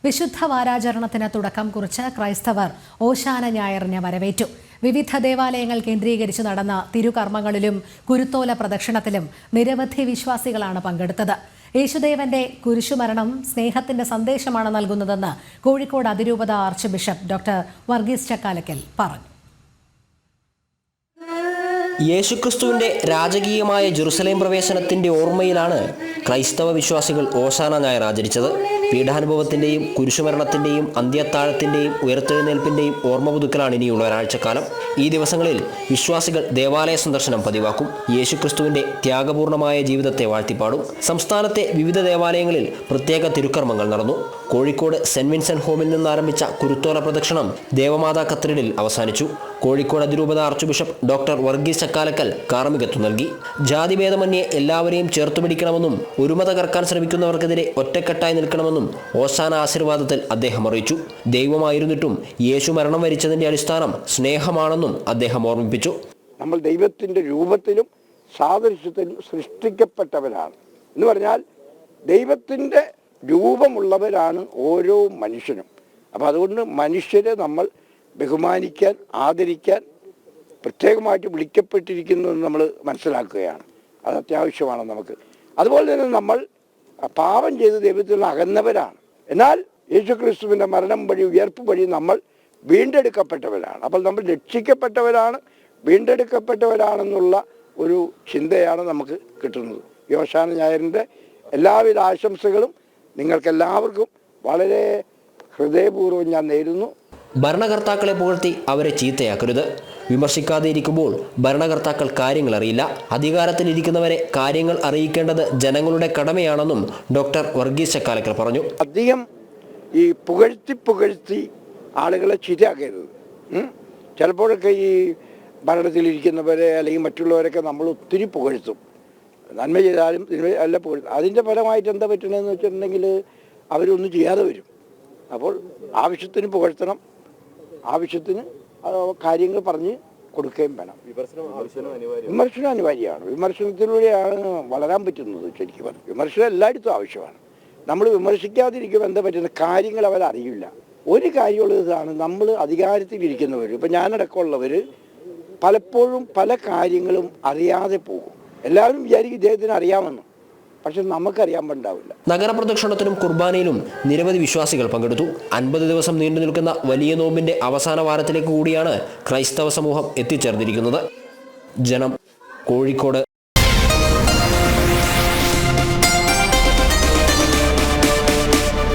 വിശുദ്ധ വാരാചരണത്തിന് തുടക്കം കുറിച്ച് ക്രൈസ്തവർ ഓശാന ഞായറിനെ വരവേറ്റു. വിവിധ ദേവാലയങ്ങൾ കേന്ദ്രീകരിച്ച് നടന്ന തിരുകർമ്മങ്ങളിലും കുരുത്തോല പ്രദക്ഷിണത്തിലും നിരവധി വിശ്വാസികളാണ് പങ്കെടുത്തത്. യേശുദേവന്റെ കുരിശുമരണം സ്നേഹത്തിന്റെ സന്ദേശമാണ് നൽകുന്നതെന്ന് കോഴിക്കോട് അതിരൂപത arch bishop doctor Varghese Chakkalakkal പറഞ്ഞു. യേശുക്രിസ്തുവിന്റെ രാജകീയമായ ജെറുസലേം പ്രവേശനത്തിന്റെ ഓർമ്മയിലാണ് ക്രൈസ്തവ വിശ്വാസികൾ ഓശാന ഞായർ ആചരിച്ചത്. പീഡാനുഭവത്തിന്റെയും കുരിശുമരണത്തിന്റെയും അന്ത്യത്താഴത്തിന്റെയും ഉയർത്തെഴുന്നേൽപ്പിന്റെയും ഓർമ്മ പുതുക്കലാണ് ഇനിയുള്ള ഒരാഴ്ചക്കാലം. ഈ ദിവസങ്ങളിൽ വിശ്വാസികൾ ദേവാലയ സന്ദർശനം പതിവാക്കും. യേശുക്രിസ്തുവിന്റെ ത്യാഗപൂർണമായ ജീവിതത്തെ വാഴ്ത്തിപ്പാടും. സംസ്ഥാനത്തെ വിവിധ ദേവാലയങ്ങളിൽ പ്രത്യേക തിരുക്കർമ്മങ്ങൾ നടന്നു. കോഴിക്കോട് സെന്റ് വിൻസെന്റ് ഹോമിൽ നിന്ന് ആരംഭിച്ച കുരുത്തോല പ്രദക്ഷിണം ദേവമാതാ കത്തീഡ്രലിൽ അവസാനിച്ചു. കോഴിക്കോട് അതിരൂപത arch bishop doctor Varghese Chakkalakkal കാർമ്മികത്വം നൽകി. ജാതിഭേദമന്യേ എല്ലാവരെയും ചേർത്തുപിടിക്കണമെന്നും ഒരുമ തകർക്കാൻ ശ്രമിക്കുന്നവർക്കെതിരെ ഒറ്റക്കെട്ടായി നിൽക്കണമെന്നും ഓശാന ആശീർവാദത്തിൽ അദ്ദേഹം അറിയിച്ചു. ദൈവമായിരുന്നിട്ടും യേശു മരണം വരിച്ചതിന്റെ അടിസ്ഥാനം സ്നേഹമാണെന്നും അദ്ദേഹം ഓർമ്മിപ്പിച്ചു. നമ്മൾ ദൈവത്തിന്റെ രൂപത്തിലും സാദൃശ്യത്തിലും സൃഷ്ടിക്കപ്പെട്ടവരാണ് എന്ന് പറഞ്ഞാൽ ദൈവത്തിന്റെ രൂപമുള്ളവരാണ് ഓരോ മനുഷ്യനും. അപ്പം അതുകൊണ്ട് മനുഷ്യരെ നമ്മൾ ബഹുമാനിക്കാൻ, ആദരിക്കാൻ പ്രത്യേകമായിട്ട് വിളിക്കപ്പെട്ടിരിക്കുന്നു എന്ന് നമ്മൾ മനസ്സിലാക്കുകയാണ്. അത് അത്യാവശ്യമാണ് നമുക്ക്. അതുപോലെ തന്നെ നമ്മൾ പാപം ചെയ്ത് ദൈവത്തിൽ നിന്ന് അകന്നവരാണ്. എന്നാൽ യേശുക്രിസ്തുവിൻ്റെ മരണം വഴി, ഉയർപ്പ് വഴി നമ്മൾ വീണ്ടെടുക്കപ്പെട്ടവരാണ്. അപ്പോൾ നമ്മൾ രക്ഷിക്കപ്പെട്ടവരാണ്, വീണ്ടെടുക്കപ്പെട്ടവരാണെന്നുള്ള ഒരു ചിന്തയാണ് നമുക്ക് കിട്ടുന്നത്. ഈ ഓശാന ഞായറിൻ്റെ എല്ലാവിധ ആശംസകളും നിങ്ങൾക്കെല്ലാവർക്കും വളരെ ഹൃദയപൂർവ്വം ഞാൻ നേരുന്നു. ഭരണകർത്താക്കളെ പുകഴ്ത്തി അവരെ ചീത്തയാക്കരുത്. വിമർശിക്കാതെ ഇരിക്കുമ്പോൾ ഭരണകർത്താക്കൾ കാര്യങ്ങൾ അറിയില്ല. അധികാരത്തിലിരിക്കുന്നവരെ കാര്യങ്ങൾ അറിയിക്കേണ്ടത് ജനങ്ങളുടെ കടമയാണെന്നും ഡോക്ടർ വർഗീസ് ചക്കാലക്കൽ പറഞ്ഞു. അധികം ഈ പുകഴ്ത്തി ആളുകളെ ചീത്തയാക്കരുത്. ചിലപ്പോഴൊക്കെ ഈ ഭരണത്തിലിരിക്കുന്നവരെ അല്ലെങ്കിൽ മറ്റുള്ളവരൊക്കെ നമ്മൾ ഒത്തിരി പുകഴ്ത്തും. നന്മ ചെയ്താലും അല്ല പുകഴ്ത്തും. അതിൻ്റെ ഫലമായിട്ട് എന്താ പറ്റണമെന്ന് വെച്ചിട്ടുണ്ടെങ്കിൽ അവരൊന്നും ചെയ്യാതെ വരും. അപ്പോൾ ആവശ്യത്തിന് പുകഴ്ത്തണം, ആവശ്യത്തിന് കാര്യങ്ങൾ പറഞ്ഞ് കൊടുക്കുകയും വേണം. വിമർശനം അനിവാര്യമാണ്. വിമർശനത്തിലൂടെയാണ് വളരാൻ പറ്റുന്നത്. ശരിക്കും പറഞ്ഞു വിമർശനം എല്ലായിടത്തും ആവശ്യമാണ്. നമ്മൾ വിമർശിക്കാതിരിക്കുമ്പോൾ എന്താ പറ്റുന്നത്, കാര്യങ്ങൾ അവരറിയില്ല. ഒരു കാര്യമുള്ളതാണ്, നമ്മൾ അധികാരത്തിലിരിക്കുന്നവർ, ഇപ്പം ഞാനടക്കമുള്ളവർ പലപ്പോഴും പല കാര്യങ്ങളും അറിയാതെ പോകും. എല്ലാവരും വിചാരിക്കും ഇദ്ദേഹത്തിന് അറിയാമെന്ന്, പക്ഷെ നമുക്കറിയാൻ പറ്റാവില്ല. നഗരപ്രദക്ഷിണത്തിലും കുർബാനയിലും നിരവധി വിശ്വാസികൾ പങ്കെടുത്തു. 50 ദിവസം നീണ്ടു നിൽക്കുന്ന വലിയ നോമ്പിന്റെ അവസാന വാരത്തിലേക്ക് കൂടിയാണ് ക്രൈസ്തവ സമൂഹം എത്തിച്ചേർന്നിരിക്കുന്നത്. ജനം, കോഴിക്കോട്.